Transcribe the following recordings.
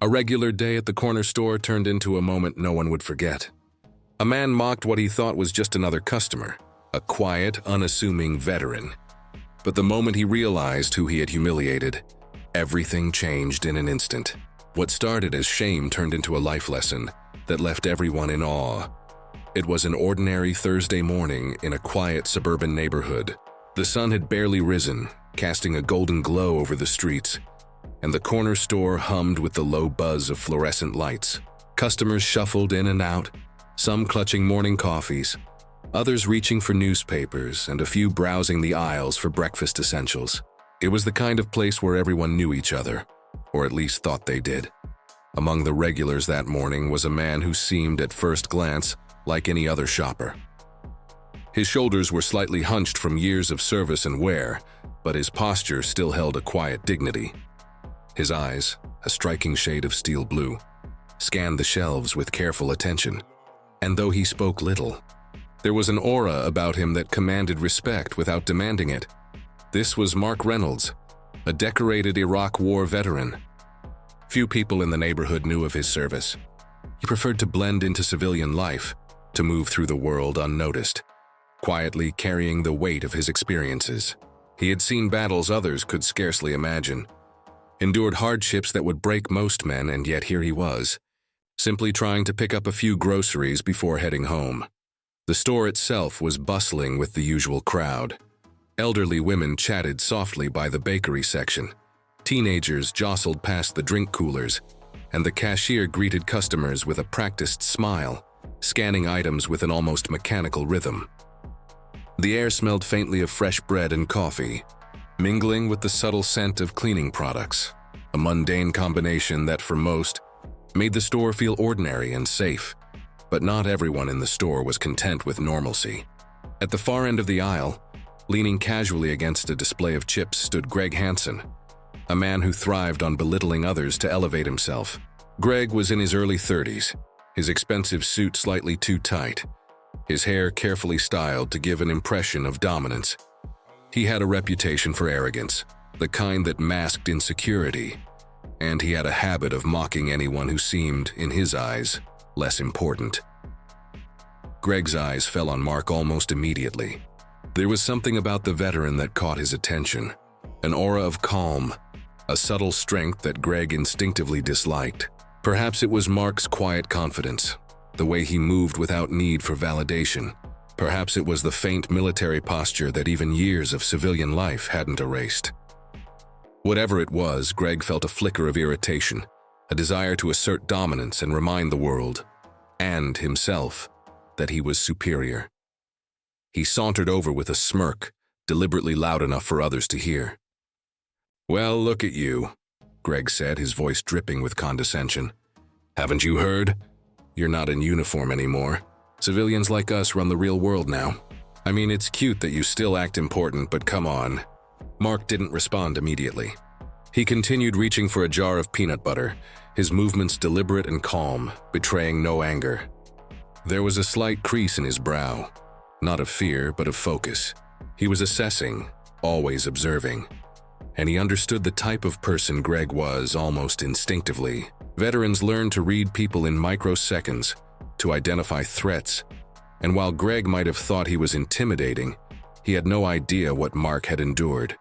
A regular day at the corner store turned into a moment no one would forget. A man mocked what he thought was just another customer, a quiet, unassuming veteran. But the moment he realized who he had humiliated, everything changed in an instant. What started as shame turned into a life lesson that left everyone in awe. It was an ordinary Thursday morning in a quiet suburban neighborhood. The sun had barely risen, casting a golden glow over the streets, and the corner store hummed with the low buzz of fluorescent lights. Customers shuffled in and out, some clutching morning coffees, others reaching for newspapers, and a few browsing the aisles for breakfast essentials. It was the kind of place where everyone knew each other, or at least thought they did. Among the regulars that morning was a man who seemed at first glance like any other shopper. His shoulders were slightly hunched from years of service and wear, but his posture still held a quiet dignity. His eyes, a striking shade of steel blue, scanned the shelves with careful attention. And though he spoke little, there was an aura about him that commanded respect without demanding it. This was Mark Reynolds, a decorated Iraq War veteran. Few people in the neighborhood knew of his service. He preferred to blend into civilian life, to move through the world unnoticed, quietly carrying the weight of his experiences. He had seen battles others could scarcely imagine, endured hardships that would break most men, and yet here he was, simply trying to pick up a few groceries before heading home. The store itself was bustling with the usual crowd. Elderly women chatted softly by the bakery section. Teenagers jostled past the drink coolers, and the cashier greeted customers with a practiced smile, scanning items with an almost mechanical rhythm. The air smelled faintly of fresh bread and coffee, mingling with the subtle scent of cleaning products, a mundane combination that, for most, made the store feel ordinary and safe. But not everyone in the store was content with normalcy. At the far end of the aisle, leaning casually against a display of chips, stood Greg Hansen, a man who thrived on belittling others to elevate himself. Greg was in his early 30s, his expensive suit slightly too tight, his hair carefully styled to give an impression of dominance. He had a reputation for arrogance, the kind that masked insecurity, and he had a habit of mocking anyone who seemed, in his eyes, less important. Greg's eyes fell on Mark almost immediately. There was something about the veteran that caught his attention, an aura of calm, a subtle strength that Greg instinctively disliked. Perhaps it was Mark's quiet confidence, the way he moved without need for validation. Perhaps it was the faint military posture that even years of civilian life hadn't erased. Whatever it was, Greg felt a flicker of irritation, a desire to assert dominance and remind the world, and himself, that he was superior. He sauntered over with a smirk, deliberately loud enough for others to hear. "Well, look at you," Greg said, his voice dripping with condescension. "Haven't you heard? You're not in uniform anymore. Civilians like us run the real world now. I mean, it's cute that you still act important, but come on." Mark didn't respond immediately. He continued reaching for a jar of peanut butter, his movements deliberate and calm, betraying no anger. There was a slight crease in his brow, not of fear, but of focus. He was assessing, always observing. And he understood the type of person Greg was almost instinctively. Veterans learn to read people in microseconds, to identify threats, and while Greg might have thought he was intimidating, he had no idea what Mark had endured.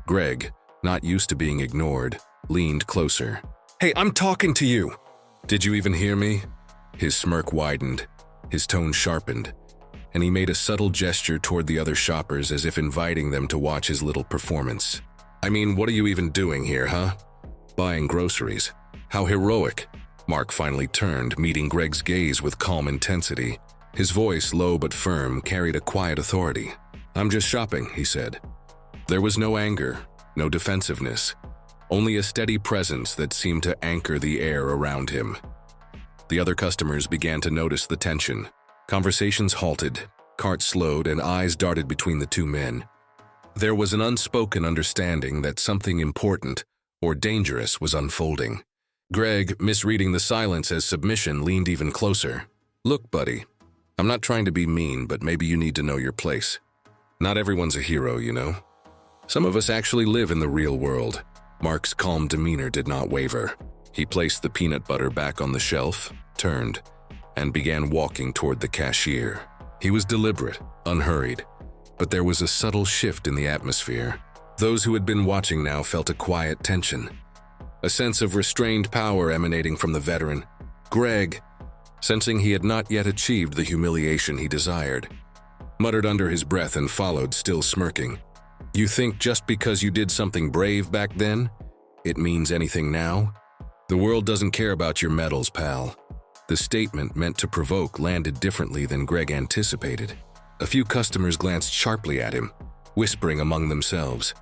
Greg, not used to being ignored, leaned closer. "Hey, I'm talking to you! Did you even hear me?" His smirk widened, his tone sharpened, and he made a subtle gesture toward the other shoppers as if inviting them to watch his little performance. "I mean, what are you even doing here, huh? Buying groceries. How heroic." Mark finally turned, meeting Greg's gaze with calm intensity. His voice, low but firm, carried a quiet authority. "I'm just shopping," he said. There was no anger, no defensiveness, only a steady presence that seemed to anchor the air around him. The other customers began to notice the tension. Conversations halted, carts slowed, and eyes darted between the two men. There was an unspoken understanding that something important or dangerous was unfolding. Greg, misreading the silence as submission, leaned even closer. "Look, buddy, I'm not trying to be mean, but maybe you need to know your place. Not everyone's a hero, you know. Some of us actually live in the real world." Mark's calm demeanor did not waver. He placed the peanut butter back on the shelf, turned, and began walking toward the cashier. He was deliberate, unhurried, but there was a subtle shift in the atmosphere. Those who had been watching now felt a quiet tension, a sense of restrained power emanating from the veteran. Greg, sensing he had not yet achieved the humiliation he desired, muttered under his breath and followed, still smirking. "You think just because you did something brave back then, it means anything now? The world doesn't care about your medals, pal." The statement, meant to provoke, landed differently than Greg anticipated. A few customers glanced sharply at him, whispering among themselves.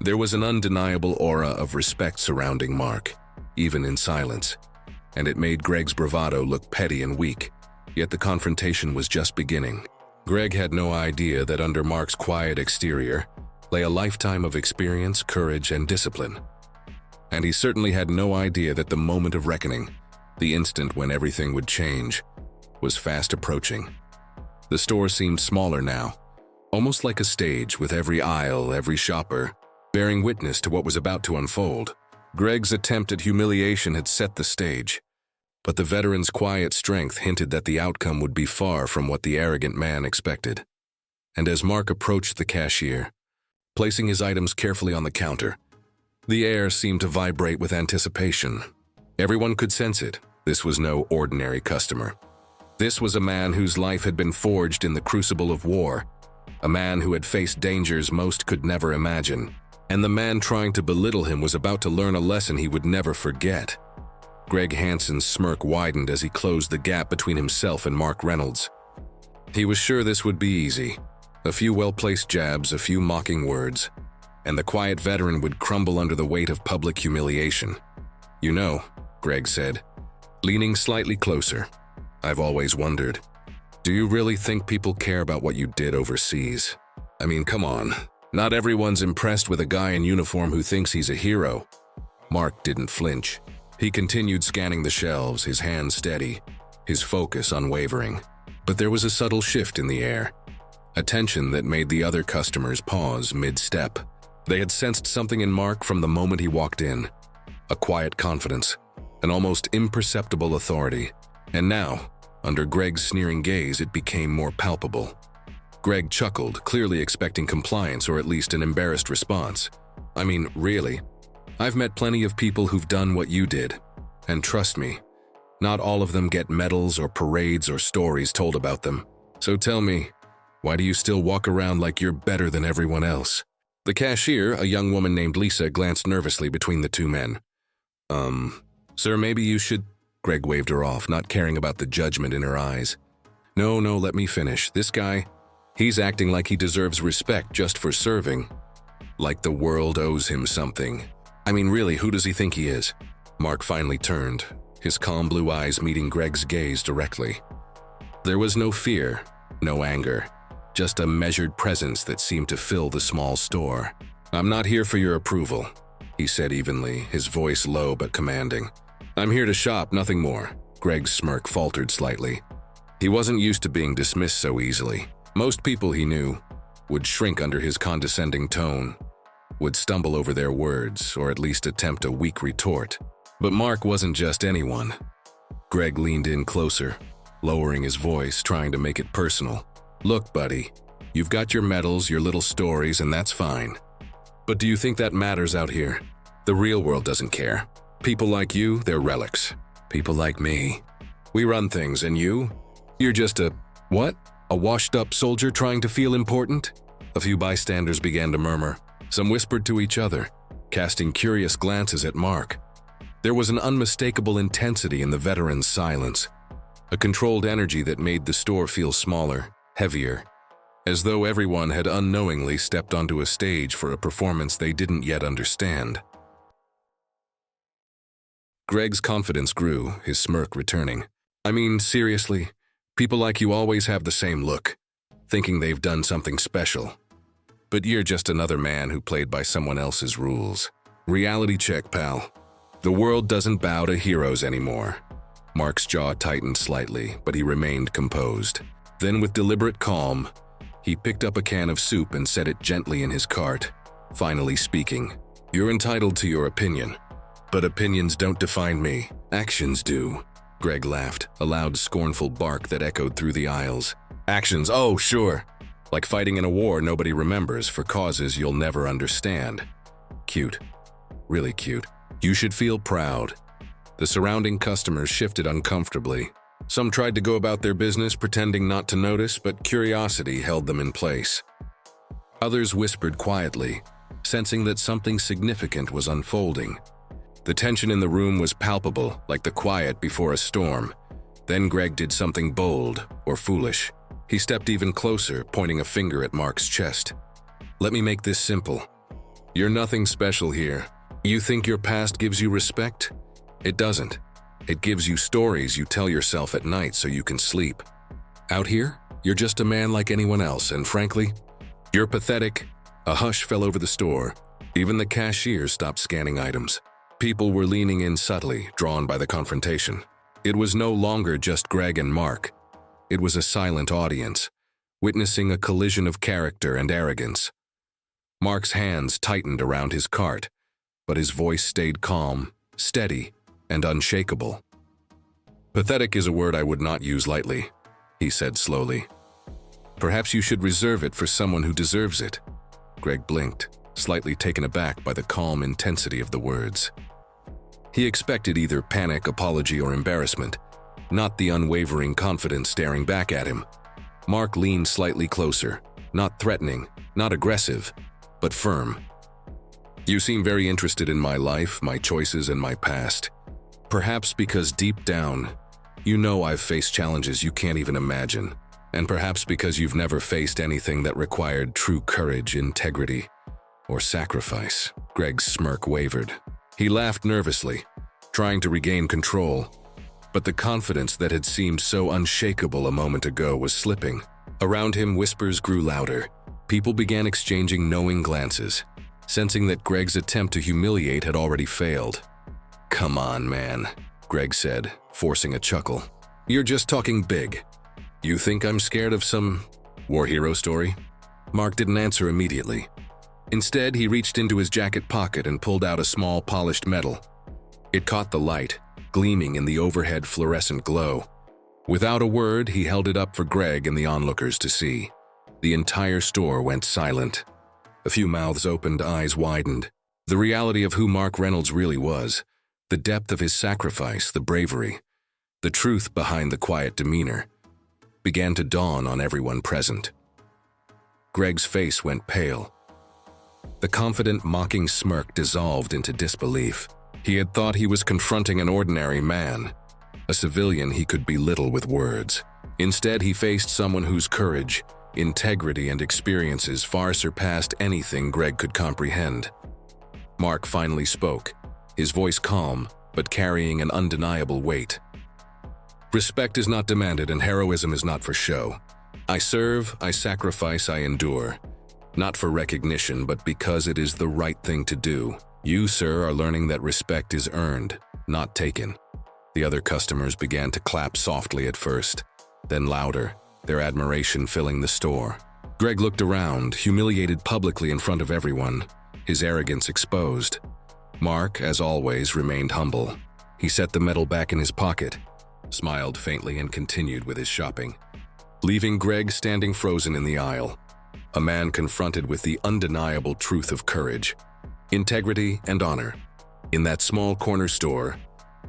There was an undeniable aura of respect surrounding Mark, even in silence, and it made Greg's bravado look petty and weak, yet the confrontation was just beginning. Greg had no idea that under Mark's quiet exterior lay a lifetime of experience, courage, and discipline. And he certainly had no idea that the moment of reckoning, the instant when everything would change, was fast approaching. The store seemed smaller now, almost like a stage, with every aisle, every shopper, bearing witness to what was about to unfold. Greg's attempt at humiliation had set the stage, but the veteran's quiet strength hinted that the outcome would be far from what the arrogant man expected. And as Mark approached the cashier, placing his items carefully on the counter, the air seemed to vibrate with anticipation. Everyone could sense it. This was no ordinary customer. This was a man whose life had been forged in the crucible of war, a man who had faced dangers most could never imagine, and the man trying to belittle him was about to learn a lesson he would never forget. Greg Hansen's smirk widened as he closed the gap between himself and Mark Reynolds. He was sure this would be easy. A few well-placed jabs, a few mocking words, and the quiet veteran would crumble under the weight of public humiliation. "You know," Greg said, leaning slightly closer, "I've always wondered, do you really think people care about what you did overseas? I mean, come on. Not everyone's impressed with a guy in uniform who thinks he's a hero." Mark didn't flinch. He continued scanning the shelves, his hands steady, his focus unwavering. But there was a subtle shift in the air, a tension that made the other customers pause mid-step. They had sensed something in Mark from the moment he walked in, a quiet confidence, an almost imperceptible authority. And now, under Greg's sneering gaze, it became more palpable. Greg chuckled, clearly expecting compliance or at least an embarrassed response. "I mean, really, I've met plenty of people who've done what you did, and trust me, not all of them get medals or parades or stories told about them. So tell me, why do you still walk around like you're better than everyone else?" The cashier, a young woman named Lisa, glanced nervously between the two men. Sir, maybe you should—" Greg waved her off, not caring about the judgment in her eyes. No, let me finish. This guy, he's acting like he deserves respect just for serving. Like the world owes him something. I mean, really, who does he think he is?" Mark finally turned, his calm blue eyes meeting Greg's gaze directly. There was no fear, no anger, just a measured presence that seemed to fill the small store. "I'm not here for your approval," he said evenly, his voice low but commanding. "I'm here to shop, nothing more." Greg's smirk faltered slightly. He wasn't used to being dismissed so easily. Most people he knew would shrink under his condescending tone, would stumble over their words, or at least attempt a weak retort. But Mark wasn't just anyone. Greg leaned in closer, lowering his voice, trying to make it personal. "Look, buddy, you've got your medals, your little stories, and that's fine. But do you think that matters out here? The real world doesn't care. People like you, they're relics. People like me, we run things, and you're just what? A washed-up soldier trying to feel important?" A few bystanders began to murmur. Some whispered to each other, casting curious glances at Mark. There was an unmistakable intensity in the veteran's silence, a controlled energy that made the store feel smaller, heavier, as though everyone had unknowingly stepped onto a stage for a performance they didn't yet understand. Greg's confidence grew, his smirk returning. "I mean, seriously, people like you always have the same look, thinking they've done something special. But you're just another man who played by someone else's rules. Reality check, pal. The world doesn't bow to heroes anymore." Mark's jaw tightened slightly, but he remained composed. Then, with deliberate calm, he picked up a can of soup and set it gently in his cart, finally speaking. "You're entitled to your opinion, But opinions don't define me. Actions do. Greg laughed, a loud, scornful bark that echoed through the aisles. Actions, oh, sure. Like fighting in a war nobody remembers for causes you'll never understand. Cute. Really cute. You should feel proud. The surrounding customers shifted uncomfortably. Some tried to go about their business pretending not to notice, but curiosity held them in place. Others whispered quietly, sensing that something significant was unfolding. The tension in the room was palpable, like the quiet before a storm. Then Greg did something bold or foolish. He stepped even closer, pointing a finger at Mark's chest. Let me make this simple. You're nothing special here. You think your past gives you respect? It doesn't. It gives you stories you tell yourself at night so you can sleep. Out here, you're just a man like anyone else, and frankly, you're pathetic. A hush fell over the store. Even the cashier stopped scanning items. People were leaning in subtly, drawn by the confrontation. It was no longer just Greg and Mark. It was a silent audience, witnessing a collision of character and arrogance. Mark's hands tightened around his cart, but his voice stayed calm, steady, and unshakable. Pathetic is a word I would not use lightly, he said slowly. Perhaps you should reserve it for someone who deserves it. Greg blinked, slightly taken aback by the calm intensity of the words. He expected either panic, apology, or embarrassment, not the unwavering confidence staring back at him. Mark leaned slightly closer, not threatening, not aggressive, but firm. You seem very interested in my life, my choices, and my past. Perhaps because deep down, you know I've faced challenges you can't even imagine. And perhaps because you've never faced anything that required true courage, integrity, or sacrifice. Greg's smirk wavered. He laughed nervously, trying to regain control. But the confidence that had seemed so unshakable a moment ago was slipping. Around him, whispers grew louder. People began exchanging knowing glances, sensing that Greg's attempt to humiliate had already failed. Come on, man, Greg said, forcing a chuckle. You're just talking big. You think I'm scared of some war hero story? Mark didn't answer immediately. Instead, he reached into his jacket pocket and pulled out a small polished medal. It caught the light, gleaming in the overhead fluorescent glow. Without a word, he held it up for Greg and the onlookers to see. The entire store went silent. A few mouths opened, eyes widened. The reality of who Mark Reynolds really was, the depth of his sacrifice, the bravery, the truth behind the quiet demeanor, began to dawn on everyone present. Greg's face went pale. The confident, mocking smirk dissolved into disbelief. He had thought he was confronting an ordinary man, a civilian he could belittle with words. Instead, he faced someone whose courage, integrity, and experiences far surpassed anything Greg could comprehend. Mark finally spoke, his voice calm, but carrying an undeniable weight. Respect is not demanded and heroism is not for show. I serve, I sacrifice, I endure. Not for recognition, but because it is the right thing to do. You, sir, are learning that respect is earned, not taken. The other customers began to clap softly at first, then louder, their admiration filling the store. Greg looked around, humiliated publicly in front of everyone, his arrogance exposed. Mark, as always, remained humble. He set the medal back in his pocket, smiled faintly, and continued with his shopping, leaving Greg standing frozen in the aisle, a man confronted with the undeniable truth of courage, integrity, and honor. In that small corner store,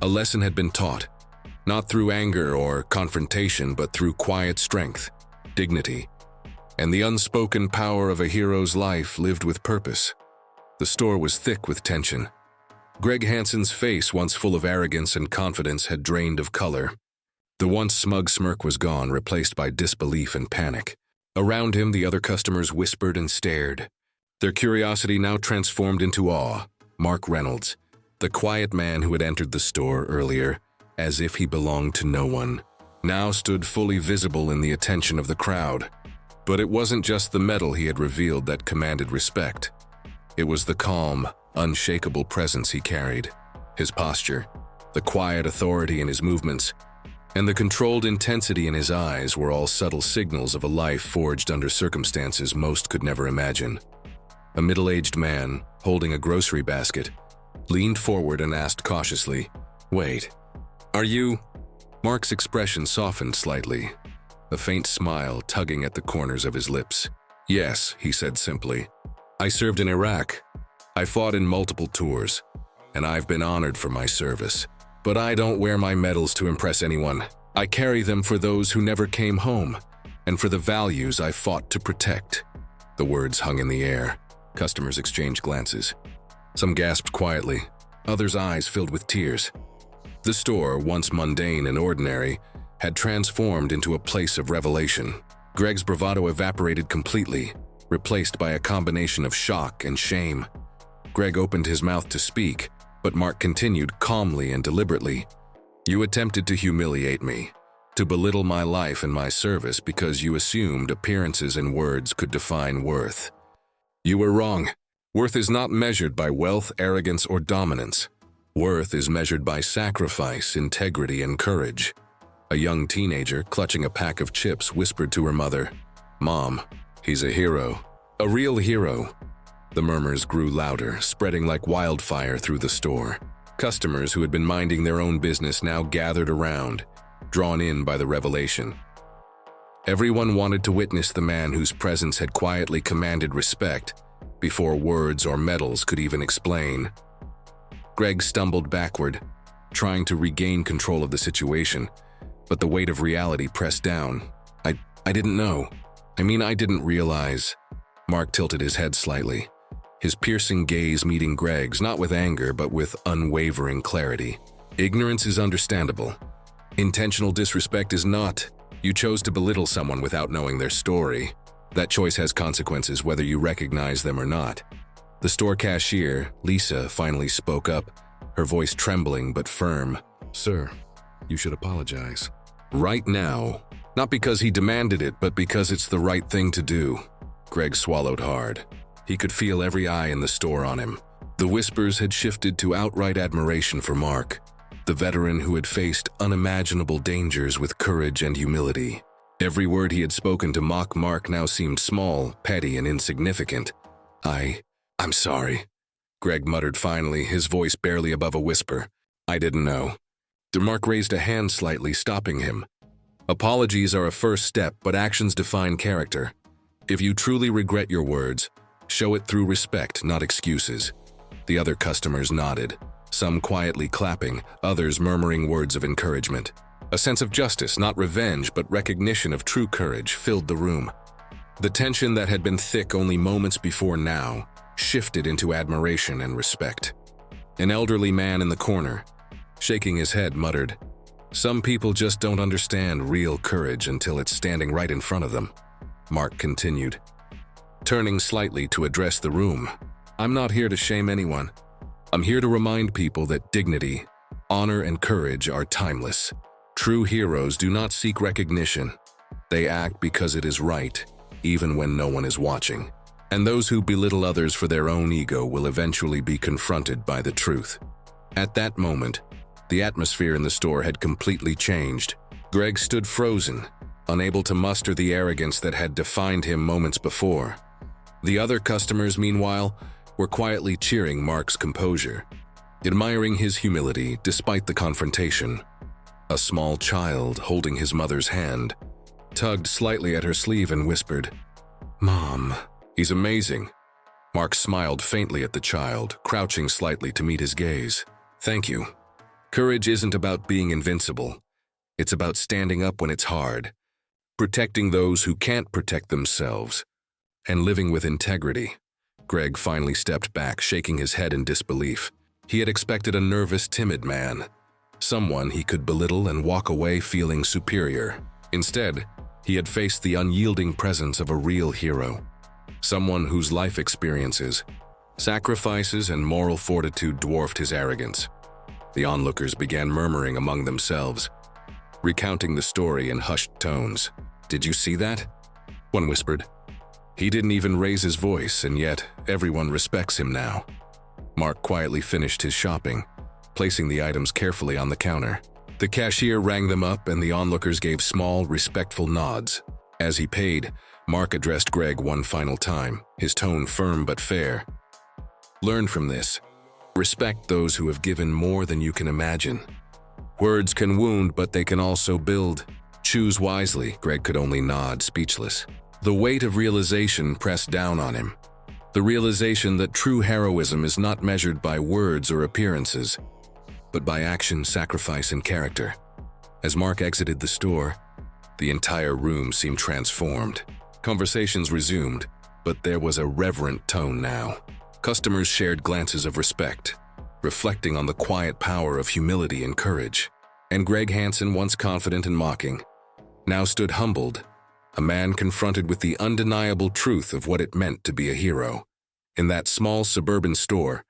a lesson had been taught, not through anger or confrontation, but through quiet strength, dignity, and the unspoken power of a hero's life lived with purpose. The store was thick with tension. Greg Hansen's face, once full of arrogance and confidence, had drained of color. The once smug smirk was gone, replaced by disbelief and panic. Around him, the other customers whispered and stared, their curiosity now transformed into awe. Mark Reynolds, the quiet man who had entered the store earlier, as if he belonged to no one, now stood fully visible in the attention of the crowd. But it wasn't just the medal he had revealed that commanded respect. It was the calm, unshakable presence he carried, his posture, the quiet authority in his movements, and the controlled intensity in his eyes were all subtle signals of a life forged under circumstances most could never imagine. A middle-aged man, holding a grocery basket, leaned forward and asked cautiously, "Wait, are you?" Mark's expression softened slightly, a faint smile tugging at the corners of his lips. "Yes," he said simply. "I served in Iraq. I fought in multiple tours, and I've been honored for my service. But I don't wear my medals to impress anyone. I carry them for those who never came home, and for the values I fought to protect." The words hung in the air. Customers exchanged glances. Some gasped quietly, others' eyes filled with tears. The store, once mundane and ordinary, had transformed into a place of revelation. Greg's bravado evaporated completely, replaced by a combination of shock and shame. Greg opened his mouth to speak, but Mark continued calmly and deliberately. "You attempted to humiliate me, to belittle my life and my service because you assumed appearances and words could define worth. You were wrong. Worth is not measured by wealth, arrogance, or dominance. Worth is measured by sacrifice, integrity, and courage." A young teenager, clutching a pack of chips, whispered to her mother, "Mom, he's a hero. A real hero." The murmurs grew louder, spreading like wildfire through the store. Customers who had been minding their own business now gathered around, drawn in by the revelation. Everyone wanted to witness the man whose presence had quietly commanded respect before words or medals could even explain. Greg stumbled backward, trying to regain control of the situation, but the weight of reality pressed down. I didn't know. I didn't realize." Mark tilted his head slightly, his piercing gaze meeting Greg's, not with anger, but with unwavering clarity. "Ignorance is understandable. Intentional disrespect is not. You chose to belittle someone without knowing their story. That choice has consequences whether you recognize them or not." The store cashier, Lisa, finally spoke up, her voice trembling but firm. "Sir, you should apologize. Right now. Not because he demanded it, but because it's the right thing to do." Greg swallowed hard. He could feel every eye in the store on him. The whispers had shifted to outright admiration for Mark, the veteran who had faced unimaginable dangers with courage and humility. Every word he had spoken to mock Mark now seemed small, petty, and insignificant. I'm sorry," Greg muttered finally, his voice barely above a whisper. "I didn't know." Mark raised a hand slightly, stopping him. "Apologies are a first step, but actions define character. If you truly regret your words, show it through respect, not excuses." The other customers nodded, some quietly clapping, others murmuring words of encouragement. A sense of justice, not revenge, but recognition of true courage, filled the room. The tension that had been thick only moments before now shifted into admiration and respect. An elderly man in the corner, shaking his head, muttered, "Some people just don't understand real courage until it's standing right in front of them." Mark continued, turning slightly to address the room. "I'm not here to shame anyone. I'm here to remind people that dignity, honor, and courage are timeless. True heroes do not seek recognition. They act because it is right, even when no one is watching. And those who belittle others for their own ego will eventually be confronted by the truth." At that moment, the atmosphere in the store had completely changed. Greg stood frozen, unable to muster the arrogance that had defined him moments before. The other customers, meanwhile, were quietly cheering Mark's composure, admiring his humility despite the confrontation. A small child, holding his mother's hand, tugged slightly at her sleeve and whispered, "Mom, he's amazing." Mark smiled faintly at the child, crouching slightly to meet his gaze. "Thank you. Courage isn't about being invincible. It's about standing up when it's hard, protecting those who can't protect themselves, and living with integrity." Greg finally stepped back, shaking his head in disbelief. He had expected a nervous, timid man, someone he could belittle and walk away feeling superior. Instead, he had faced the unyielding presence of a real hero, someone whose life experiences, sacrifices, and moral fortitude dwarfed his arrogance. The onlookers began murmuring among themselves, recounting the story in hushed tones. "Did you see that?" one whispered. "He didn't even raise his voice, and yet everyone respects him now." Mark quietly finished his shopping, placing the items carefully on the counter. The cashier rang them up, and the onlookers gave small, respectful nods. As he paid, Mark addressed Greg one final time, his tone firm but fair. "Learn from this. Respect those who have given more than you can imagine. Words can wound, but they can also build. Choose wisely. Greg could only nod, speechless. The weight of realization pressed down on him. The realization that true heroism is not measured by words or appearances, but by action, sacrifice, and character. As Mark exited the store, the entire room seemed transformed. Conversations resumed, but there was a reverent tone now. Customers shared glances of respect, reflecting on the quiet power of humility and courage. And Greg Hansen, once confident and mocking, now stood humbled, a man confronted with the undeniable truth of what it meant to be a hero. In that small suburban store,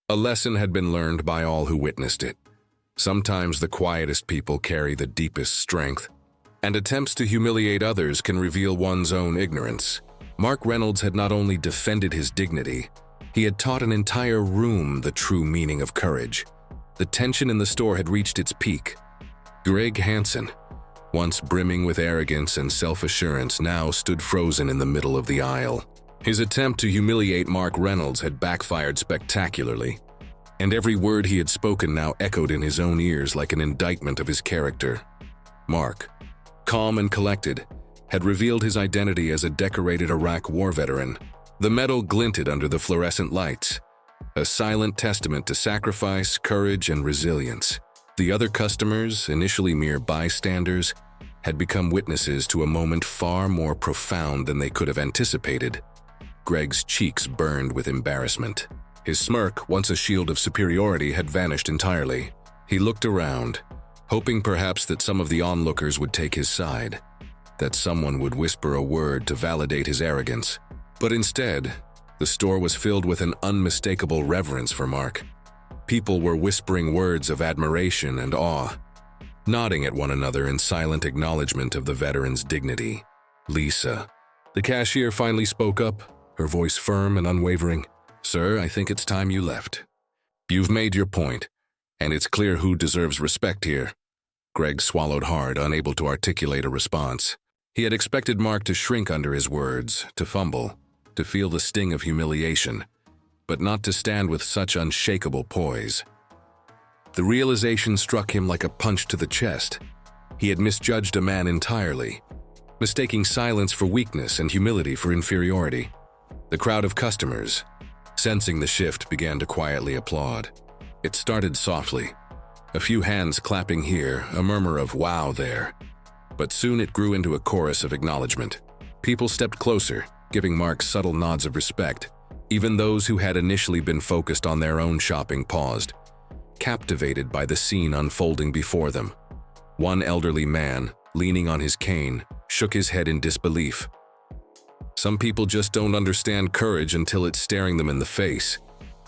a lesson had been learned by all who witnessed it. Sometimes the quietest people carry the deepest strength, and attempts to humiliate others can reveal one's own ignorance. Mark Reynolds had not only defended his dignity, he had taught an entire room the true meaning of courage. The tension in the store had reached its peak. Greg Hansen, once brimming with arrogance and self-assurance, now stood frozen in the middle of the aisle. His attempt to humiliate Mark Reynolds had backfired spectacularly, and every word he had spoken now echoed in his own ears like an indictment of his character. Mark, calm and collected, had revealed his identity as a decorated Iraq war veteran. The medal glinted under the fluorescent lights, a silent testament to sacrifice, courage, and resilience. The other customers, initially mere bystanders, had become witnesses to a moment far more profound than they could have anticipated. Greg's cheeks burned with embarrassment. His smirk, once a shield of superiority, had vanished entirely. He looked around, hoping perhaps that some of the onlookers would take his side, that someone would whisper a word to validate his arrogance. But instead, the store was filled with an unmistakable reverence for Mark. People were whispering words of admiration and awe, nodding at one another in silent acknowledgement of the veteran's dignity. Lisa, the cashier, finally spoke up, her voice firm and unwavering. "Sir, I think it's time you left. You've made your point, and it's clear who deserves respect here." Greg swallowed hard, unable to articulate a response. He had expected Mark to shrink under his words, to fumble, to feel the sting of humiliation, but not to stand with such unshakable poise. The realization struck him like a punch to the chest. He had misjudged a man entirely, mistaking silence for weakness and humility for inferiority. The crowd of customers, sensing the shift, began to quietly applaud. It started softly, a few hands clapping here, a murmur of "wow" there. But soon it grew into a chorus of acknowledgement. People stepped closer, giving Mark subtle nods of respect. Even those who had initially been focused on their own shopping paused, captivated by the scene unfolding before them. One elderly man, leaning on his cane, shook his head in disbelief. "Some people just don't understand courage until it's staring them in the face,"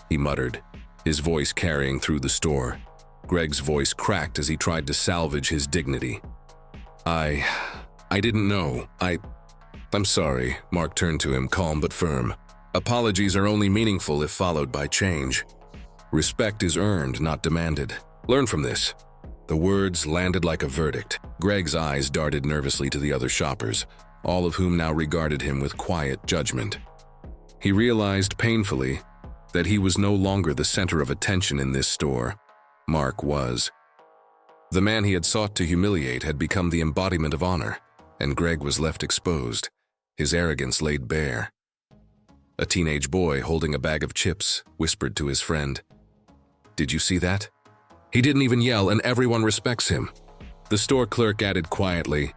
he muttered, his voice carrying through the store. Greg's voice cracked as he tried to salvage his dignity. I didn't know. I'm sorry." Mark turned to him, calm but firm. "Apologies are only meaningful if followed by change. Respect is earned, not demanded. Learn from this." The words landed like a verdict. Greg's eyes darted nervously to the other shoppers, all of whom now regarded him with quiet judgment. He realized painfully that he was no longer the center of attention in this store. Mark was. The man he had sought to humiliate had become the embodiment of honor, and Greg was left exposed, his arrogance laid bare. A teenage boy holding a bag of chips whispered to his friend, "Did you see that? He didn't even yell, and everyone respects him." The store clerk added quietly,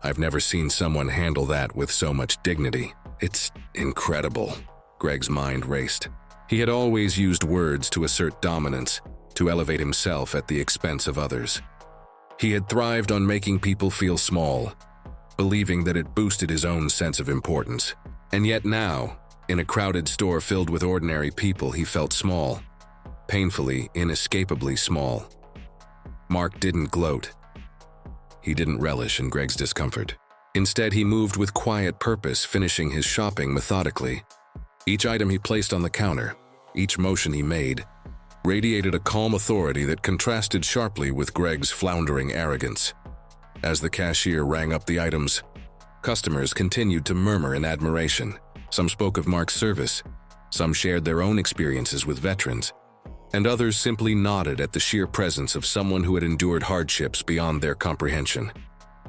"I've never seen someone handle that with so much dignity. It's incredible." Greg's mind raced. He had always used words to assert dominance, to elevate himself at the expense of others. He had thrived on making people feel small, believing that it boosted his own sense of importance. And yet now, in a crowded store filled with ordinary people, he felt small, painfully, inescapably small. Mark didn't gloat. He didn't relish in Greg's discomfort. Instead, he moved with quiet purpose, finishing his shopping methodically. Each item he placed on the counter, each motion he made, radiated a calm authority that contrasted sharply with Greg's floundering arrogance. As the cashier rang up the items, customers continued to murmur in admiration. Some spoke of Mark's service, some shared their own experiences with veterans. and others simply nodded at the sheer presence of someone who had endured hardships beyond their comprehension.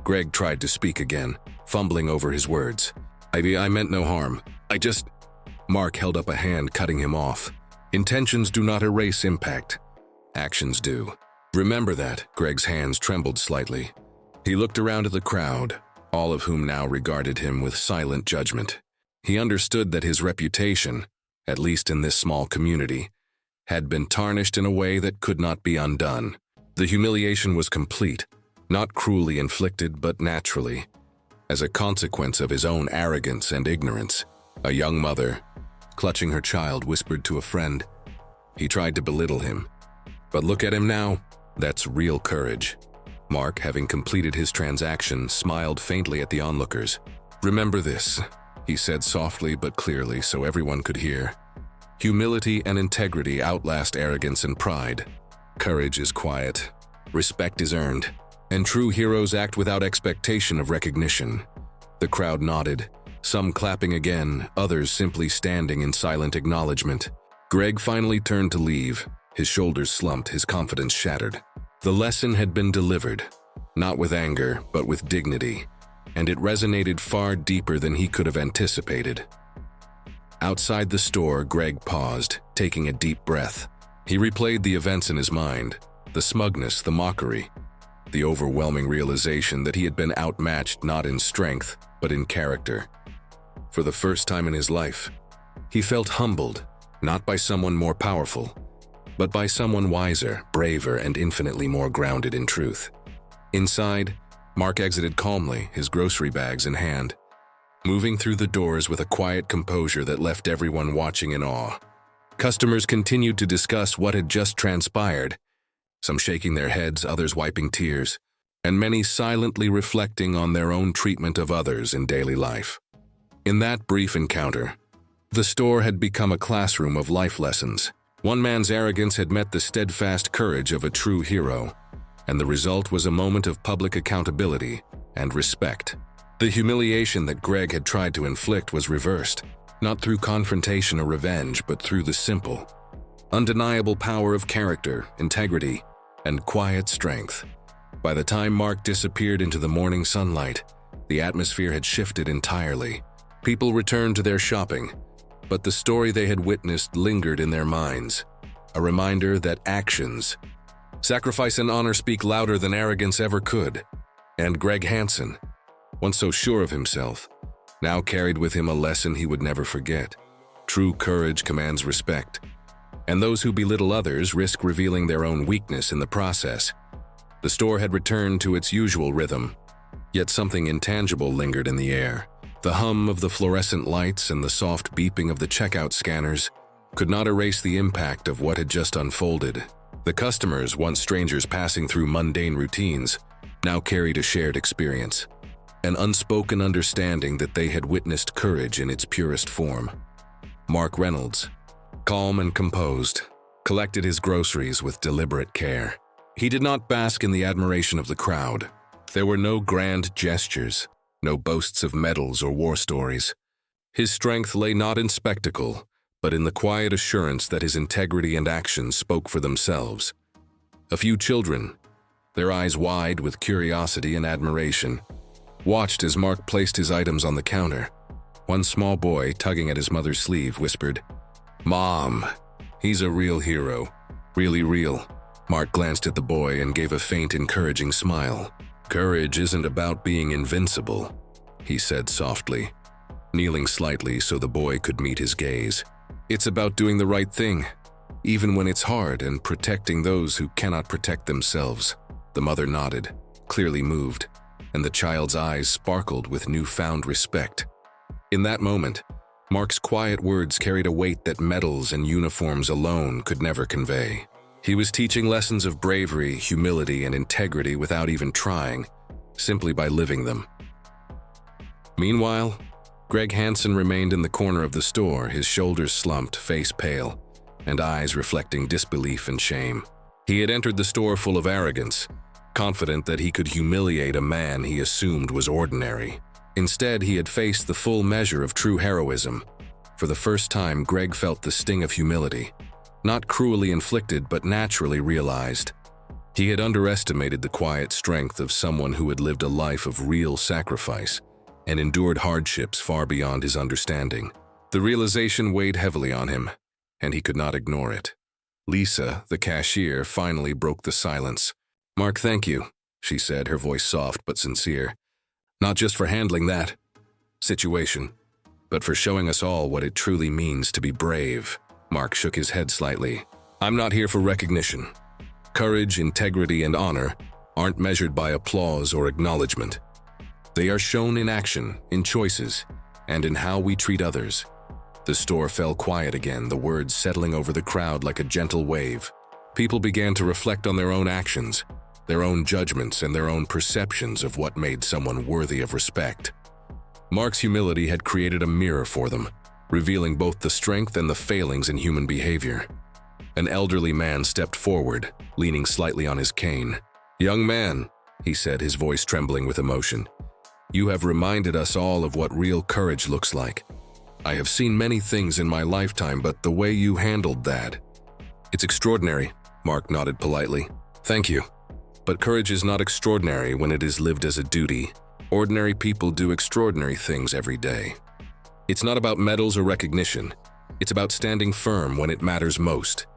Greg tried to speak again, fumbling over his words. I meant no harm. Mark held up a hand, cutting him off. Intentions do not erase impact. Actions do. Remember that. Greg's hands trembled slightly. He looked around at the crowd, all of whom now regarded him with silent judgment. He understood that his reputation, at least in this small community, had been tarnished in a way that could not be undone. The humiliation was complete, not cruelly inflicted but naturally, as a consequence of his own arrogance and ignorance. A young mother, clutching her child, whispered to a friend. He tried to belittle him. But look at him now. That's real courage. Mark, having completed his transaction, smiled faintly at the onlookers. Remember this, he said softly but clearly so everyone could hear. Humility and integrity outlast arrogance and pride. Courage is quiet. Respect is earned. And true heroes act without expectation of recognition. The crowd nodded, some clapping again, others simply standing in silent acknowledgement. Greg finally turned to leave. His shoulders slumped, his confidence shattered. The lesson had been delivered, not with anger, but with dignity, and it resonated far deeper than he could have anticipated. Outside the store, Greg paused, taking a deep breath. He replayed the events in his mind, the smugness, the mockery, the overwhelming realization that he had been outmatched not in strength, but in character. For the first time in his life, he felt humbled, not by someone more powerful, but by someone wiser, braver, and infinitely more grounded in truth. Inside, Mark exited calmly, his grocery bags in hand, moving through the doors with a quiet composure that left everyone watching in awe. Customers continued to discuss what had just transpired, some shaking their heads, others wiping tears, and many silently reflecting on their own treatment of others in daily life. In that brief encounter, the store had become a classroom of life lessons. One man's arrogance had met the steadfast courage of a true hero, and the result was a moment of public accountability and respect. The humiliation that Greg had tried to inflict was reversed, not through confrontation or revenge, but through the simple, undeniable power of character, integrity, and quiet strength. By the time Mark disappeared into the morning sunlight, the atmosphere had shifted entirely. People returned to their shopping, but the story they had witnessed lingered in their minds, a reminder that actions, sacrifice and honor speak louder than arrogance ever could. And Greg Hansen, once so sure of himself, now carried with him a lesson he would never forget. True courage commands respect, and those who belittle others risk revealing their own weakness in the process. The store had returned to its usual rhythm, yet something intangible lingered in the air. The hum of the fluorescent lights and the soft beeping of the checkout scanners could not erase the impact of what had just unfolded. The customers, once strangers passing through mundane routines, now carried a shared experience, an unspoken understanding that they had witnessed courage in its purest form. Mark Reynolds, calm and composed, collected his groceries with deliberate care. He did not bask in the admiration of the crowd. There were no grand gestures, no boasts of medals or war stories. His strength lay not in spectacle, but in the quiet assurance that his integrity and actions spoke for themselves. A few children, their eyes wide with curiosity and admiration, watched as Mark placed his items on the counter. One small boy, tugging at his mother's sleeve, whispered, "Mom, he's a real hero, really real." Mark glanced at the boy and gave a faint, encouraging smile. "Courage isn't about being invincible," he said softly, kneeling slightly so the boy could meet his gaze. "It's about doing the right thing, even when it's hard, and protecting those who cannot protect themselves." The mother nodded, clearly moved, and the child's eyes sparkled with newfound respect. In that moment, Mark's quiet words carried a weight that medals and uniforms alone could never convey. He was teaching lessons of bravery, humility, and integrity without even trying, simply by living them. Meanwhile, Greg Hansen remained in the corner of the store, his shoulders slumped, face pale, and eyes reflecting disbelief and shame. He had entered the store full of arrogance, confident that he could humiliate a man he assumed was ordinary. Instead, he had faced the full measure of true heroism. For the first time, Greg felt the sting of humility. Not cruelly inflicted, but naturally realized. He had underestimated the quiet strength of someone who had lived a life of real sacrifice and endured hardships far beyond his understanding. The realization weighed heavily on him, and he could not ignore it. Lisa, the cashier, finally broke the silence. "Mark, thank you," she said, her voice soft but sincere. "Not just for handling that situation, but for showing us all what it truly means to be brave." Mark shook his head slightly. "I'm not here for recognition. Courage, integrity, and honor aren't measured by applause or acknowledgement. They are shown in action, in choices, and in how we treat others." The store fell quiet again, the words settling over the crowd like a gentle wave. People began to reflect on their own actions, their own judgments, and their own perceptions of what made someone worthy of respect. Mark's humility had created a mirror for them, revealing both the strength and the failings in human behavior. An elderly man stepped forward, leaning slightly on his cane. "Young man," he said, his voice trembling with emotion, "you have reminded us all of what real courage looks like. I have seen many things in my lifetime, but the way you handled that, it's extraordinary." Mark nodded politely. "Thank you. But courage is not extraordinary when it is lived as a duty. Ordinary people do extraordinary things every day. It's not about medals or recognition. It's about standing firm when it matters most."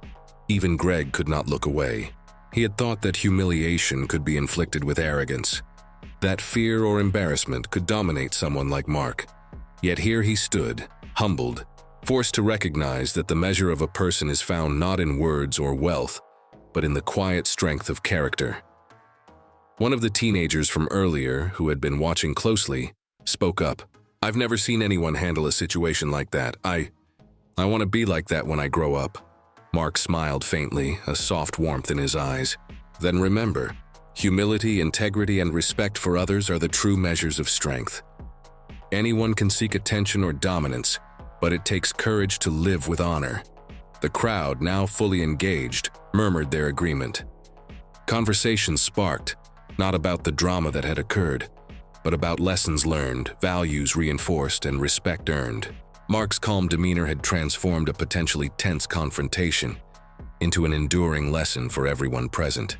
Even Greg could not look away. He had thought that humiliation could be inflicted with arrogance, that fear or embarrassment could dominate someone like Mark. Yet here he stood, humbled, forced to recognize that the measure of a person is found not in words or wealth, but in the quiet strength of character. One of the teenagers from earlier, who had been watching closely, spoke up. "I've never seen anyone handle a situation like that. I want to be like that when I grow up." Mark smiled faintly, a soft warmth in his eyes. "Then remember, humility, integrity, and respect for others are the true measures of strength. Anyone can seek attention or dominance, but it takes courage to live with honor." The crowd, now fully engaged, murmured their agreement. Conversations sparked, not about the drama that had occurred, but about lessons learned, values reinforced, and respect earned. Mark's calm demeanor had transformed a potentially tense confrontation into an enduring lesson for everyone present.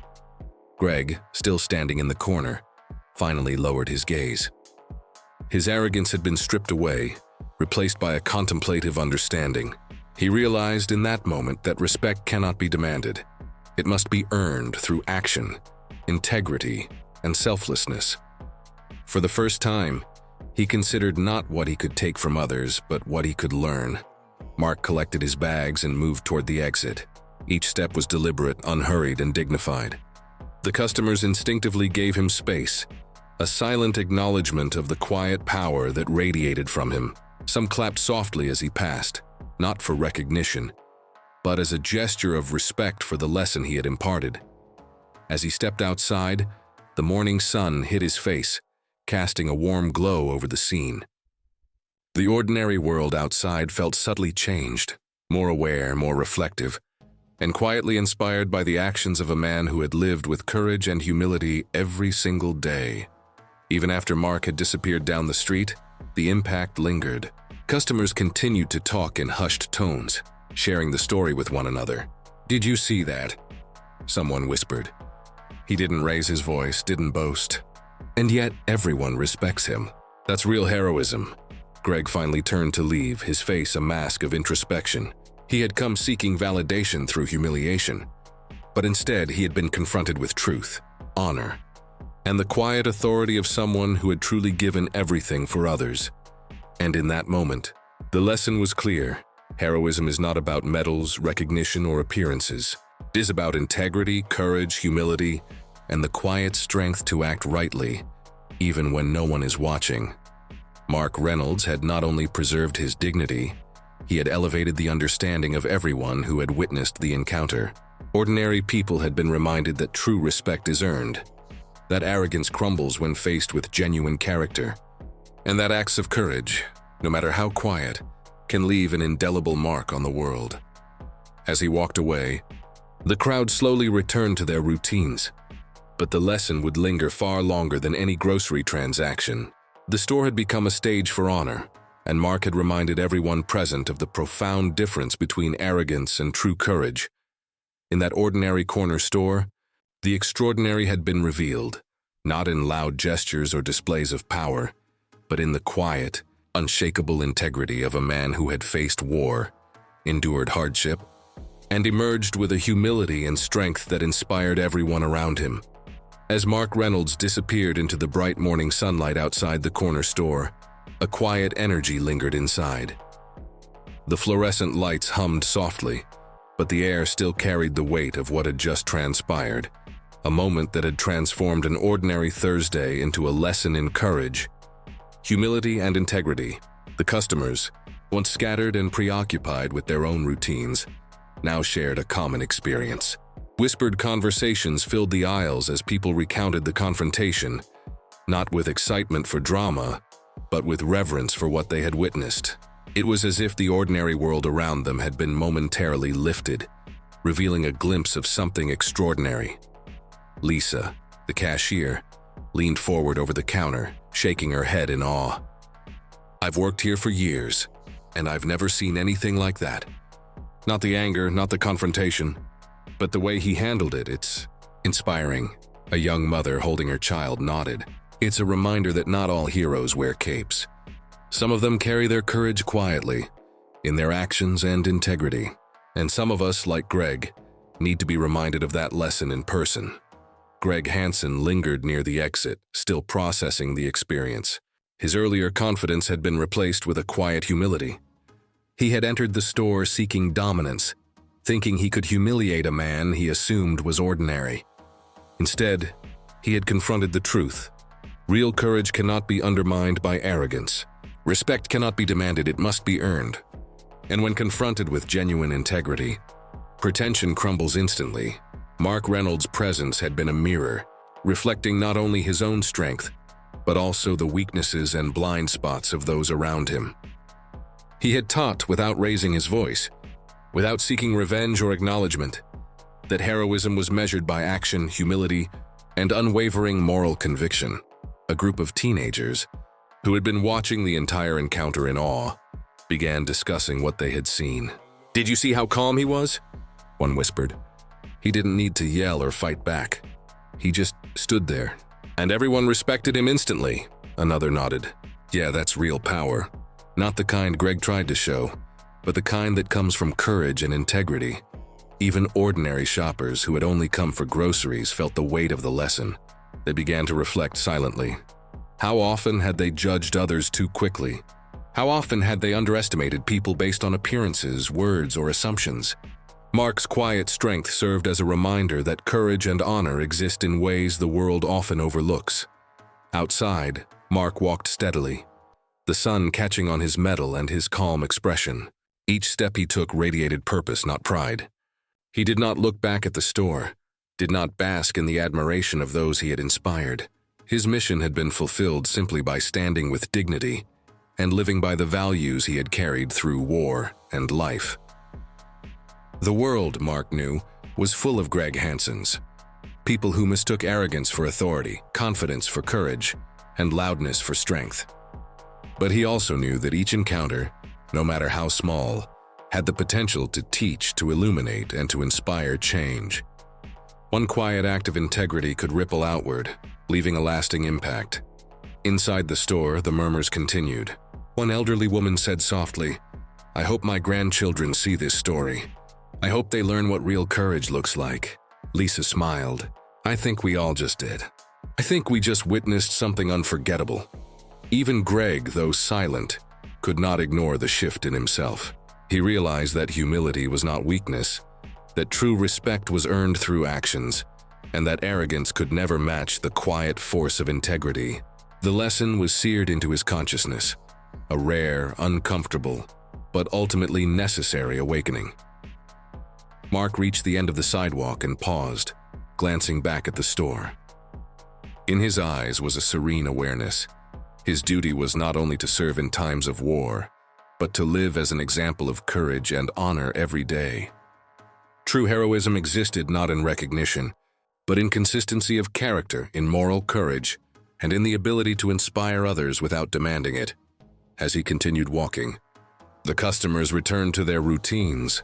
Greg, still standing in the corner, finally lowered his gaze. His arrogance had been stripped away, replaced by a contemplative understanding. He realized in that moment that respect cannot be demanded. It must be earned through action, integrity, and selflessness. For the first time, he considered not what he could take from others, but what he could learn. Mark collected his bags and moved toward the exit. Each step was deliberate, unhurried, and dignified. The customers instinctively gave him space, a silent acknowledgement of the quiet power that radiated from him. Some clapped softly as he passed, not for recognition, but as a gesture of respect for the lesson he had imparted. As he stepped outside, the morning sun hit his face, casting a warm glow over the scene. The ordinary world outside felt subtly changed, more aware, more reflective, and quietly inspired by the actions of a man who had lived with courage and humility every single day. Even after Mark had disappeared down the street, the impact lingered. Customers continued to talk in hushed tones, sharing the story with one another. "Did you see that?" someone whispered. "He didn't raise his voice, didn't boast. And yet everyone respects him. That's real heroism." Greg finally turned to leave, his face a mask of introspection. He had come seeking validation through humiliation, but instead he had been confronted with truth, honor, and the quiet authority of someone who had truly given everything for others. And in that moment, the lesson was clear. Heroism is not about medals, recognition, or appearances. It is about integrity, courage, humility, and the quiet strength to act rightly, even when no one is watching. Mark Reynolds had not only preserved his dignity, he had elevated the understanding of everyone who had witnessed the encounter. Ordinary people had been reminded that true respect is earned, that arrogance crumbles when faced with genuine character, and that acts of courage, no matter how quiet, can leave an indelible mark on the world. As he walked away, the crowd slowly returned to their routines, but the lesson would linger far longer than any grocery transaction. The store had become a stage for honor, and Mark had reminded everyone present of the profound difference between arrogance and true courage. In that ordinary corner store, the extraordinary had been revealed, not in loud gestures or displays of power, but in the quiet, unshakable integrity of a man who had faced war, endured hardship, and emerged with a humility and strength that inspired everyone around him. As Mark Reynolds disappeared into the bright morning sunlight outside the corner store, a quiet energy lingered inside. The fluorescent lights hummed softly, but the air still carried the weight of what had just transpired, a moment that had transformed an ordinary Thursday into a lesson in courage, humility, and integrity. The customers, once scattered and preoccupied with their own routines, now shared a common experience. Whispered conversations filled the aisles as people recounted the confrontation, not with excitement for drama, but with reverence for what they had witnessed. It was as if the ordinary world around them had been momentarily lifted, revealing a glimpse of something extraordinary. Lisa, the cashier, leaned forward over the counter, shaking her head in awe. "I've worked here for years, and I've never seen anything like that. Not the anger, not the confrontation, but the way he handled it, it's inspiring." A young mother holding her child nodded. "It's a reminder that not all heroes wear capes. Some of them carry their courage quietly, in their actions and integrity. And some of us, like Greg, need to be reminded of that lesson in person." Greg Hansen lingered near the exit, still processing the experience. His earlier confidence had been replaced with a quiet humility. He had entered the store seeking dominance, thinking he could humiliate a man he assumed was ordinary. Instead, he had confronted the truth. Real courage cannot be undermined by arrogance. Respect cannot be demanded, it must be earned. And when confronted with genuine integrity, pretension crumbles instantly. Mark Reynolds' presence had been a mirror, reflecting not only his own strength, but also the weaknesses and blind spots of those around him. He had taught without raising his voice, without seeking revenge or acknowledgement, that heroism was measured by action, humility, and unwavering moral conviction. A group of teenagers, who had been watching the entire encounter in awe, began discussing what they had seen. "Did you see how calm he was?" one whispered. "He didn't need to yell or fight back. He just stood there. And everyone respected him instantly," another nodded. "Yeah, that's real power. Not the kind Greg tried to show, but the kind that comes from courage and integrity." Even ordinary shoppers who had only come for groceries felt the weight of the lesson. They began to reflect silently. How often had they judged others too quickly? How often had they underestimated people based on appearances, words, or assumptions? Mark's quiet strength served as a reminder that courage and honor exist in ways the world often overlooks. Outside, Mark walked steadily, the sun catching on his mettle and his calm expression. Each step he took radiated purpose, not pride. He did not look back at the store, did not bask in the admiration of those he had inspired. His mission had been fulfilled simply by standing with dignity and living by the values he had carried through war and life. The world, Mark knew, was full of Greg Hansens, people who mistook arrogance for authority, confidence for courage, and loudness for strength. But he also knew that each encounter, no matter how small, had the potential to teach, to illuminate, and to inspire change. One quiet act of integrity could ripple outward, leaving a lasting impact. Inside the store, the murmurs continued. One elderly woman said softly, "I hope my grandchildren see this story. I hope they learn what real courage looks like." Lisa smiled. "I think we all just did. I think we just witnessed something unforgettable." Even Greg, though silent, could not ignore the shift in himself. He realized that humility was not weakness, that true respect was earned through actions, and that arrogance could never match the quiet force of integrity. The lesson was seared into his consciousness, a rare, uncomfortable, but ultimately necessary awakening. Mark reached the end of the sidewalk and paused, glancing back at the store. In his eyes was a serene awareness. His duty was not only to serve in times of war, but to live as an example of courage and honor every day. True heroism existed not in recognition, but in consistency of character, in moral courage, and in the ability to inspire others without demanding it. as he continued walking. The customers returned to their routines,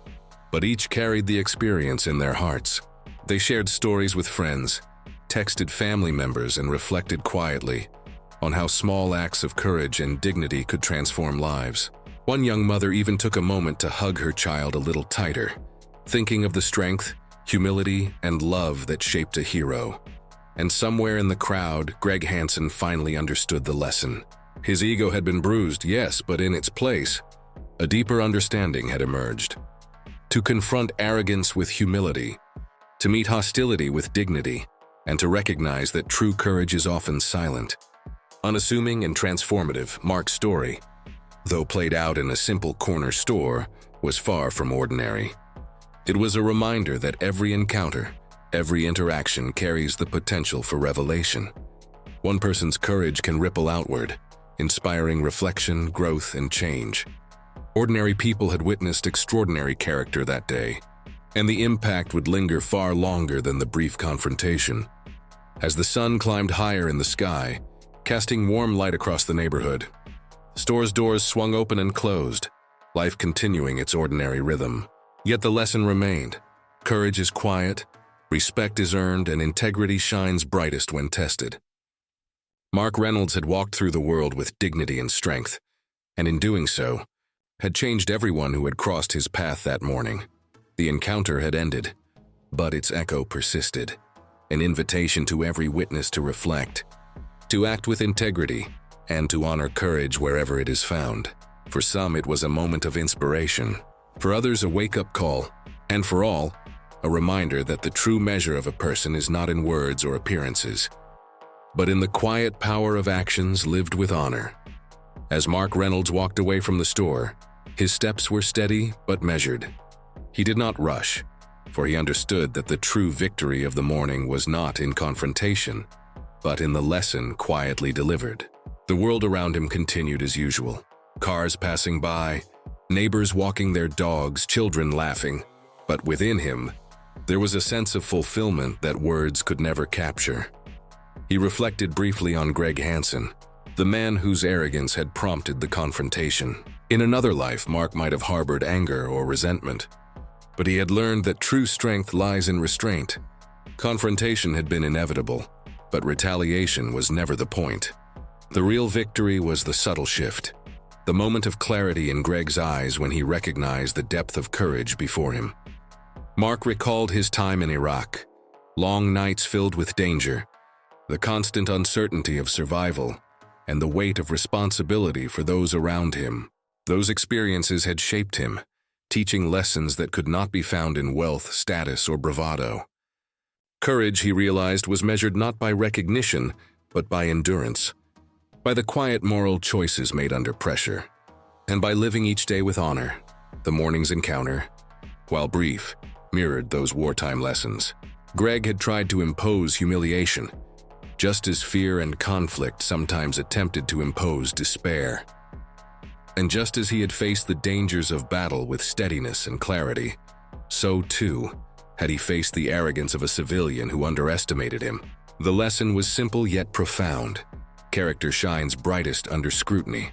but each carried the experience in their hearts. They shared stories with friends, texted family members, and reflected quietly on how small acts of courage and dignity could transform lives. One young mother even took a moment to hug her child a little tighter, thinking of the strength, humility, and love that shaped a hero. And somewhere in the crowd, Greg Hansen finally understood the lesson. His ego had been bruised, yes, but in its place, a deeper understanding had emerged. To confront arrogance with humility, to meet hostility with dignity, and to recognize that true courage is often silent. Unassuming and transformative, Mark's story, though played out in a simple corner store, was far from ordinary. It was a reminder that every encounter, every interaction carries the potential for revelation. One person's courage can ripple outward, inspiring reflection, growth, and change. Ordinary people had witnessed extraordinary character that day, and the impact would linger far longer than the brief confrontation. As the sun climbed higher in the sky, casting warm light across the neighborhood, the store's doors swung open and closed, life continuing its ordinary rhythm. Yet the lesson remained. Courage is quiet, respect is earned, and integrity shines brightest when tested. Mark Reynolds had walked through the world with dignity and strength, and in doing so, had changed everyone who had crossed his path that morning. The encounter had ended, but its echo persisted, an invitation to every witness to reflect, to act with integrity, and to honor courage wherever it is found. For some, it was a moment of inspiration. For others, a wake-up call, and for all, a reminder that the true measure of a person is not in words or appearances, but in the quiet power of actions lived with honor. As Mark Reynolds walked away from the store, his steps were steady but measured. He did not rush, for he understood that the true victory of the morning was not in confrontation, but in the lesson quietly delivered. The world around him continued as usual. Cars passing by, neighbors walking their dogs, children laughing. But within him, there was a sense of fulfillment that words could never capture. He reflected briefly on Greg Hansen, the man whose arrogance had prompted the confrontation. In another life, Mark might have harbored anger or resentment, but he had learned that true strength lies in restraint. Confrontation had been inevitable, but retaliation was never the point. The real victory was the subtle shift, the moment of clarity in Greg's eyes when he recognized the depth of courage before him. Mark recalled his time in Iraq, long nights filled with danger, the constant uncertainty of survival, and the weight of responsibility for those around him. Those experiences had shaped him, teaching lessons that could not be found in wealth, status, or bravado. Courage, he realized, was measured not by recognition, but by endurance, by the quiet moral choices made under pressure, and by living each day with honor. The morning's encounter, while brief, mirrored those wartime lessons. Greg had tried to impose humiliation, just as fear and conflict sometimes attempted to impose despair. And just as he had faced the dangers of battle with steadiness and clarity, so too had he faced the arrogance of a civilian who underestimated him. The lesson was simple yet profound. Character shines brightest under scrutiny,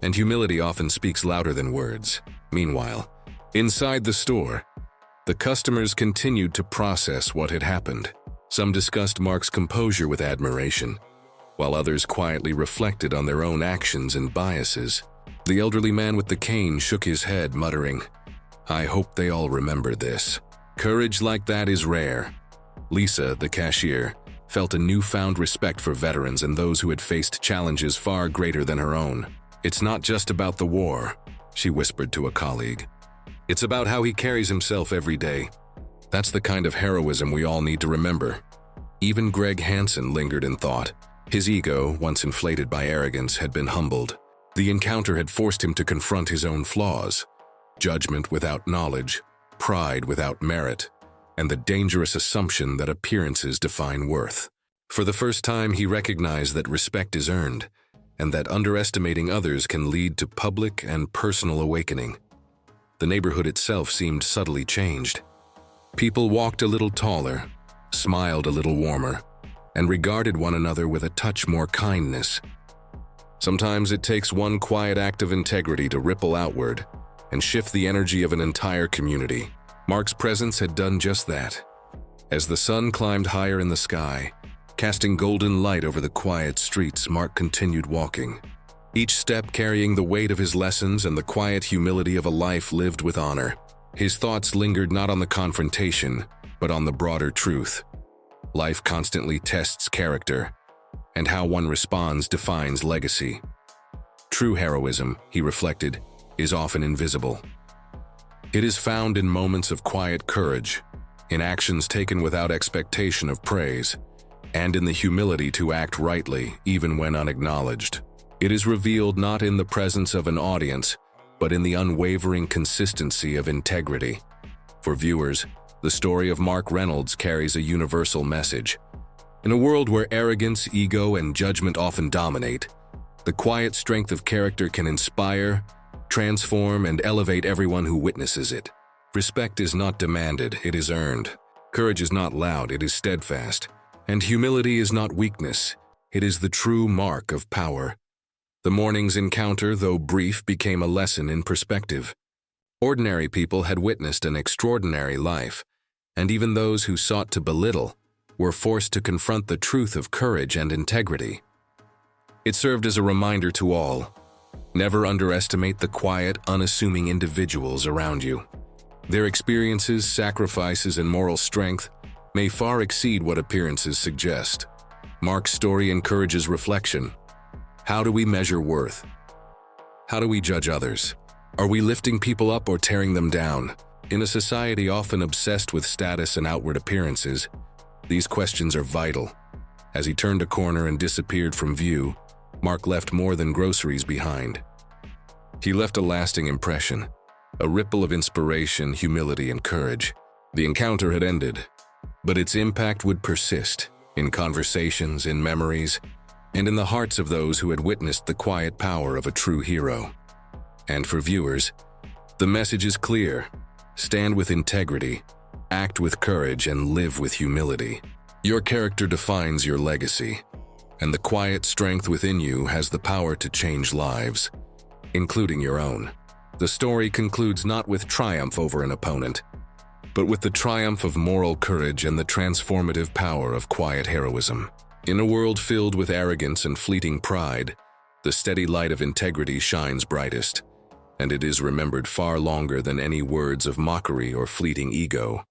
and humility often speaks louder than words. Meanwhile, inside the store, the customers continued to process what had happened. Some discussed Mark's composure with admiration, while others quietly reflected on their own actions and biases. The elderly man with the cane shook his head, muttering, "I hope they all remember this." Courage like that is rare. Lisa, the cashier, felt a newfound respect for veterans and those who had faced challenges far greater than her own. "It's not just about the war," she whispered to a colleague. "It's about how he carries himself every day. That's the kind of heroism we all need to remember." Even Greg Hansen lingered in thought. His ego, once inflated by arrogance, had been humbled. The encounter had forced him to confront his own flaws, judgment without knowledge, pride without merit, and the dangerous assumption that appearances define worth. For the first time, he recognized that respect is earned, and that underestimating others can lead to public and personal awakening. The neighborhood itself seemed subtly changed. People walked a little taller, smiled a little warmer, and regarded one another with a touch more kindness. Sometimes it takes one quiet act of integrity to ripple outward and shift the energy of an entire community. Mark's presence had done just that. As the sun climbed higher in the sky, casting golden light over the quiet streets, Mark continued walking, each step carrying the weight of his lessons and the quiet humility of a life lived with honor. His thoughts lingered not on the confrontation, but on the broader truth. Life constantly tests character, and how one responds defines legacy. True heroism, he reflected, is often invisible. It is found in moments of quiet courage, in actions taken without expectation of praise, and in the humility to act rightly even when unacknowledged. It is revealed not in the presence of an audience, but in the unwavering consistency of integrity. For viewers, the story of Mark Reynolds carries a universal message. In a world where arrogance, ego, and judgment often dominate, the quiet strength of character can inspire, transform, and elevate everyone who witnesses it. Respect is not demanded, it is earned. Courage is not loud, it is steadfast. And humility is not weakness, it is the true mark of power. The morning's encounter, though brief, became a lesson in perspective. Ordinary people had witnessed an extraordinary life, and even those who sought to belittle were forced to confront the truth of courage and integrity. It served as a reminder to all: never underestimate the quiet, unassuming individuals around you. Their experiences, sacrifices, and moral strength may far exceed what appearances suggest. Mark's story encourages reflection. How do we measure worth? How do we judge others? Are we lifting people up or tearing them down? In a society often obsessed with status and outward appearances, these questions are vital. As he turned a corner and disappeared from view, Mark left more than groceries behind. He left a lasting impression, a ripple of inspiration, humility, and courage. The encounter had ended, but its impact would persist in conversations, in memories, and in the hearts of those who had witnessed the quiet power of a true hero. And for viewers, the message is clear: stand with integrity, act with courage, and live with humility. Your character defines your legacy, and the quiet strength within you has the power to change lives, including your own. The story concludes not with triumph over an opponent, but with the triumph of moral courage and the transformative power of quiet heroism. In a world filled with arrogance and fleeting pride, the steady light of integrity shines brightest, and it is remembered far longer than any words of mockery or fleeting ego.